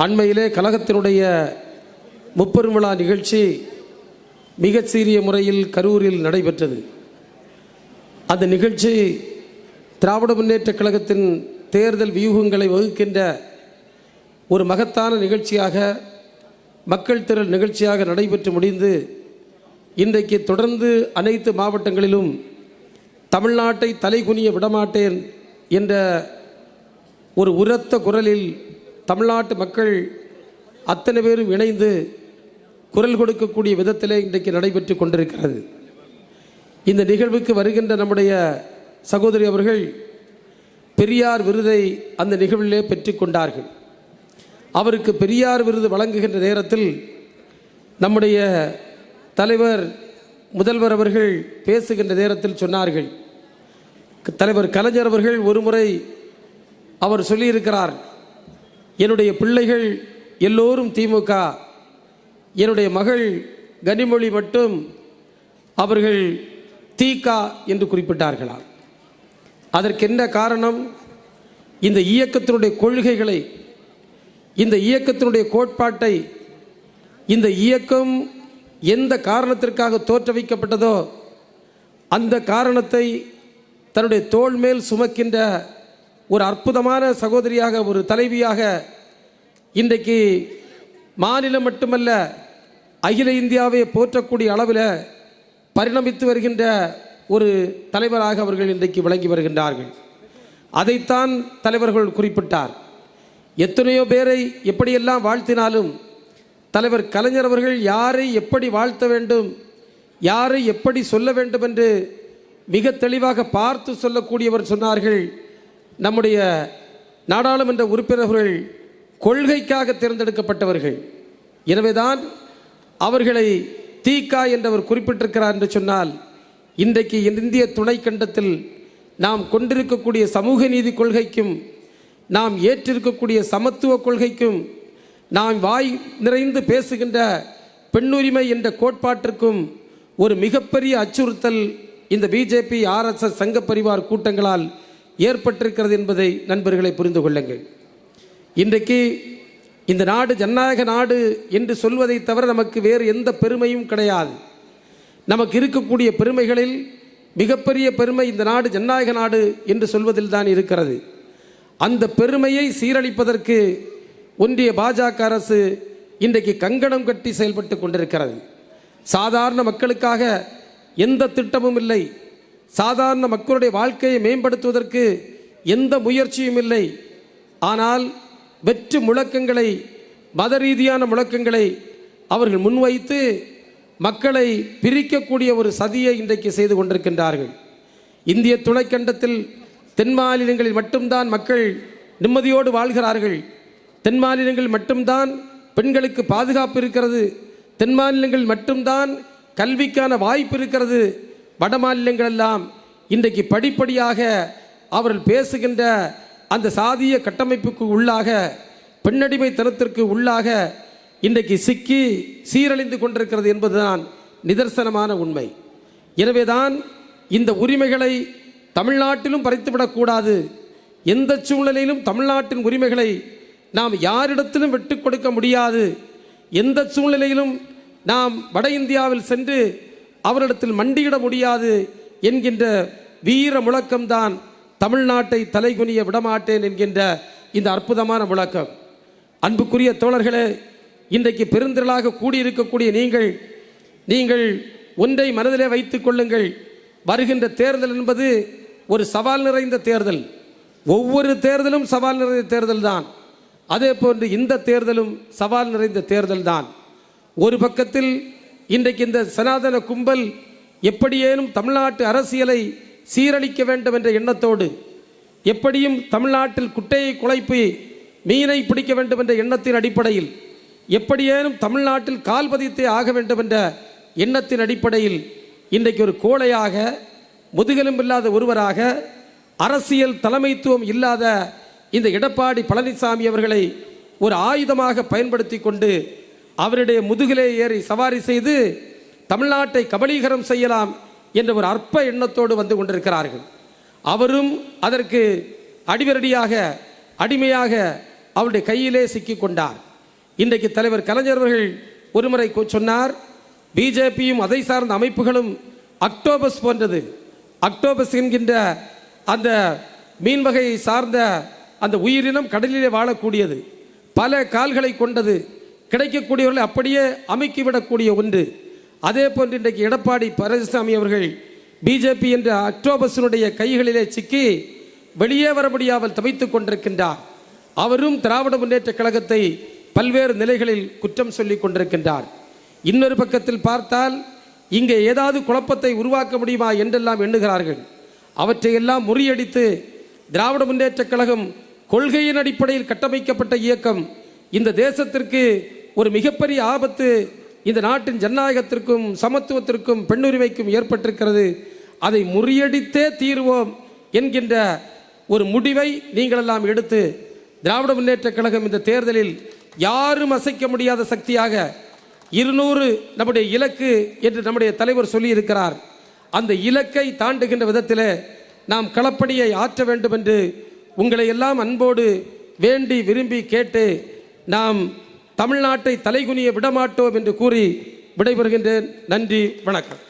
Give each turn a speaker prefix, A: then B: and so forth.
A: அண்மையிலே கழகத்தினுடைய முப்பெரும் விழா நிகழ்ச்சி மிகச் சீரிய முறையில் கரூரில் நடைபெற்றது. அந்த நிகழ்ச்சி திராவிட முன்னேற்றக் கழகத்தின் தேர்தல் வியூகங்களை வகுக்கின்ற ஒரு மகத்தான நிகழ்ச்சியாக, மக்கள் திரள் நிகழ்ச்சியாக நடைபெற்று முடிந்து இன்றைக்கு தொடர்ந்து அனைத்து மாவட்டங்களிலும் தமிழ்நாட்டை தலைகுனிய விடமாட்டேன் என்ற ஒரு உரத்த குரலில் தமிழ்நாட்டு மக்கள் அத்தனை பேரும் இணைந்து குரல் கொடுக்கக்கூடிய விதத்திலே இன்றைக்கு நடைபெற்று கொண்டிருக்கிறது. இந்த நிகழ்வுக்கு வருகின்ற நம்முடைய சகோதரி அவர்கள் பெரியார் விருதை அந்த நிகழ்விலே பெற்றுக்கொண்டார்கள். அவருக்கு பெரியார் விருது வழங்குகின்ற நேரத்தில் நம்முடைய தலைவர் முதல்வர் அவர்கள் பேசுகின்ற நேரத்தில் சொன்னார்கள், தலைவர் கலைஞர் அவர்கள் ஒருமுறை அவர் சொல்லியிருக்கிறார், என்னுடைய பிள்ளைகள் எல்லோரும் திமுக, என்னுடைய மகள் கனிமொழி மட்டும் அவர்கள் தீக என்று குறிப்பிட்டார்களாம். அதற்கென்ன காரணம்? இந்த இயக்கத்தினுடைய கொள்கைகளை, இந்த இயக்கத்தினுடைய கோட்பாட்டை, இந்த இயக்கம் எந்த காரணத்திற்காக தோற்றுவிக்கப்பட்டதோ அந்த காரணத்தை தன்னுடைய தோள் மேல் சுமக்கின்ற ஒரு அற்புதமான சகோதரியாக, ஒரு தலைவியாக இன்றைக்கு மாநிலம் மட்டுமல்ல அகில இந்தியாவை போற்றக்கூடிய அளவில் பரிணமித்து வருகின்ற ஒரு தலைவராக அவர்கள் இன்றைக்கு விளங்கி வருகின்றார்கள். அதைத்தான் தலைவர்கள் குறிப்பிட்டார். எத்தனையோ பேரை எப்படியெல்லாம் வாழ்த்தினாலும் தலைவர் கலைஞர் அவர்கள் யாரை எப்படி வாழ்த்த வேண்டும், யாரை எப்படி சொல்ல வேண்டும் என்று மிக தெளிவாக பார்த்து சொல்லக்கூடியவர். சொன்னார்கள், நம்முடைய நாடாளுமன்ற உறுப்பினர்கள் கொள்கைக்காக தேர்ந்தெடுக்கப்பட்டவர்கள், எனவேதான் அவர்களை தீகா என்றவர் குறிப்பிட்டிருக்கிறார் என்று சொன்னால், இன்றைக்கு இந்திய துணைக்கண்டத்தில் நாம் கொண்டிருக்கக்கூடிய சமூக நீதி கொள்கைக்கும், நாம் ஏற்றிருக்கக்கூடிய சமத்துவ கொள்கைக்கும், நாம் வாய் நிறைந்து பேசுகின்ற பெண்ணுரிமை என்ற கோட்பாட்டிற்கும் ஒரு மிகப்பெரிய அச்சுறுத்தல் இந்த பிஜேபி ஆர்எஸ்எஸ் சங்க பரிவார் கூட்டங்களால் ஏற்பட்டிருக்கிறது என்பதை நண்பர்களை புரிந்து கொள்ளுங்கள். இன்றைக்கு இந்த நாடு ஜனநாயக நாடு என்று சொல்வதை தவிர நமக்கு வேறு எந்த பெருமையும் கிடையாது. நமக்கு இருக்கக்கூடிய பெருமைகளில் மிகப்பெரிய பெருமை இந்த நாடு ஜனநாயக நாடு என்று சொல்வதில் தான் இருக்கிறது. அந்த பெருமையை சீரழிப்பதற்கு ஒன்றிய பாஜக அரசு இன்றைக்கு கங்கணம் கட்டி செயல்பட்டு கொண்டிருக்கிறது. சாதாரண மக்களுக்காக எந்த திட்டமும் இல்லை, சாதாரண மக்களுடைய வாழ்க்கையை மேம்படுத்துவதற்கு எந்த முயற்சியும் இல்லை. ஆனால் வெற்று முழக்கங்களை, மத ரீதியான முழக்கங்களை அவர்கள் முன்வைத்து மக்களை பிரிக்கக்கூடிய ஒரு சதியை இன்றைக்கு செய்து கொண்டிருக்கின்றார்கள். இந்திய துணைக்கண்டத்தில் தென் மாநிலங்களில் மட்டும்தான் மக்கள் நிம்மதியோடு வாழ்கிறார்கள். தென் மாநிலங்களில் மட்டும்தான் பெண்களுக்கு பாதுகாப்பு இருக்கிறது. தென் மாநிலங்களில் மட்டும்தான் கல்விக்கான வாய்ப்பு இருக்கிறது. வட மாநிலங்கள் எல்லாம் இன்றைக்கு படிப்படியாக அவர்கள் பேசுகின்ற அந்த சாதிய கட்டமைப்புக்கு உள்ளாக, பெண்ணடிமைத்தனத்திற்கு உள்ளாக இன்றைக்கு சிக்கி சீரழிந்து கொண்டிருக்கிறது என்பதுதான் நிதர்சனமான உண்மை. எனவேதான் இந்த உரிமைகளை தமிழ்நாட்டிலும் பறித்துவிடக்கூடாது. எந்த சூழ்நிலையிலும் தமிழ்நாட்டின் உரிமைகளை நாம் யாரிடத்திலும் விட்டு கொடுக்க முடியாது. எந்த சூழ்நிலையிலும் நாம் வட இந்தியாவில் சென்று அவரிடத்தில் மண்டியிட முடியாது என்கின்ற வீர முழக்கம்தான் தமிழ்நாட்டை தலைகுனிய விடமாட்டேன் என்கின்ற இந்த அற்புதமான முழக்கம். அன்புக்குரிய தோழர்களே, இன்றைக்கு பெருந்திரளாக கூடியிருக்கக்கூடிய நீங்கள் ஒன்றை மனதிலே வைத்துக் கொள்ளுங்கள். வருகின்ற தேர்தல் என்பது ஒரு சவால் நிறைந்த தேர்தல். ஒவ்வொரு தேர்தலும் சவால் நிறைந்த தேர்தல் தான். அதே போன்று இந்த தேர்தலும் சவால் நிறைந்த தேர்தல் தான். ஒரு பக்கத்தில் இன்றைக்கு இந்த சனாதன கும்பல் எப்படியேனும் தமிழ்நாட்டு அரசியலை சீரழிக்க வேண்டும் என்ற எண்ணத்தோடு, எப்படியும் தமிழ்நாட்டில் குட்டையை குலைப்பி மீனை பிடிக்க வேண்டும் என்ற எண்ணத்தின் அடிப்படையில், எப்படியேனும் தமிழ்நாட்டில் கால் பதித்தே ஆக வேண்டும் என்ற எண்ணத்தின் அடிப்படையில் இன்றைக்கு ஒரு கோழையாக, முதுகெலும்பில்லாத ஒருவராக, அரசியல் தலைமைத்துவம் இல்லாத இந்த எடப்பாடி பழனிசாமி அவர்களை ஒரு ஆயுதமாக பயன்படுத்தி கொண்டு அவருடைய முதுகிலே ஏறி சவாரி செய்து தமிழ்நாட்டை கபலீகரம் செய்யலாம் என்ற ஒரு அற்ப எண்ணத்தோடு வந்து கொண்டிருக்கிறார்கள். அவரும் அதற்கு அடிவரடியாக, அடிமையாக அவருடைய கையிலே சிக்கி கொண்டார். இன்றைக்கு தலைவர் கலைஞர் அவர்கள் ஒருமுறை சொன்னார், பிஜேபியும் அதை சார்ந்த அமைப்புகளும் அக்டோபஸ் போன்றது. அக்டோபஸ் என்கின்ற அந்த மீன் வகையை சார்ந்த அந்த உயிரினம் கடலிலே வாழக்கூடியது, பல கால்களை கொண்டது, கிடைக்கக்கூடியவர்களை அப்படியே அமுக்கிவிடக்கூடிய ஒன்று. அதே போன்று இன்றைக்கு எடப்பாடி பழனிசாமி அவர்கள் பிஜேபி என்ற அக்டோபஸினுடைய கைகளிலே சிக்கி வெளியே வர முடியாமல் தவித்துக் கொண்டிருக்கின்றார். அவரும் திராவிட முன்னேற்ற கழகத்தை பல்வேறு நிலைகளில் குற்றம் சொல்லிக் கொண்டிருக்கின்றார். இன்னொரு பக்கத்தில் பார்த்தால் இங்கே ஏதாவது குழப்பத்தை உருவாக்க முடியுமா என்றெல்லாம் எண்ணுகிறார்கள். அவற்றையெல்லாம் முறியடித்து திராவிட முன்னேற்ற கழகம் கொள்கையின் அடிப்படையில் கட்டமைக்கப்பட்ட இயக்கம். இந்த தேசத்திற்கு ஒரு மிகப்பெரிய ஆபத்து இந்த நாட்டின் ஜனநாயகத்திற்கும் சமத்துவத்திற்கும் பெண்ணுரிமைக்கும் ஏற்பட்டிருக்கிறது. அதை முறியடித்தே தீர்வோம் என்கின்ற ஒரு முடிவை நீங்களெல்லாம் எடுத்து திராவிட முன்னேற்ற கழகம் இந்த தேர்தலில் யாரும் அசைக்க முடியாத சக்தியாக 200 நம்முடைய இலக்கு என்று நம்முடைய தலைவர் சொல்லியிருக்கிறார். அந்த இலக்கை தாண்டுகின்ற விதத்தில் நாம் களப்பணியை ஆற்ற வேண்டும் என்று உங்களை எல்லாம் அன்போடு வேண்டி விரும்பி கேட்டு நாம் தமிழ்நாட்டை தலைகுனிய விடமாட்டோம் என்று கூறி விடைபெறுகின்றேன். நன்றி, வணக்கம்.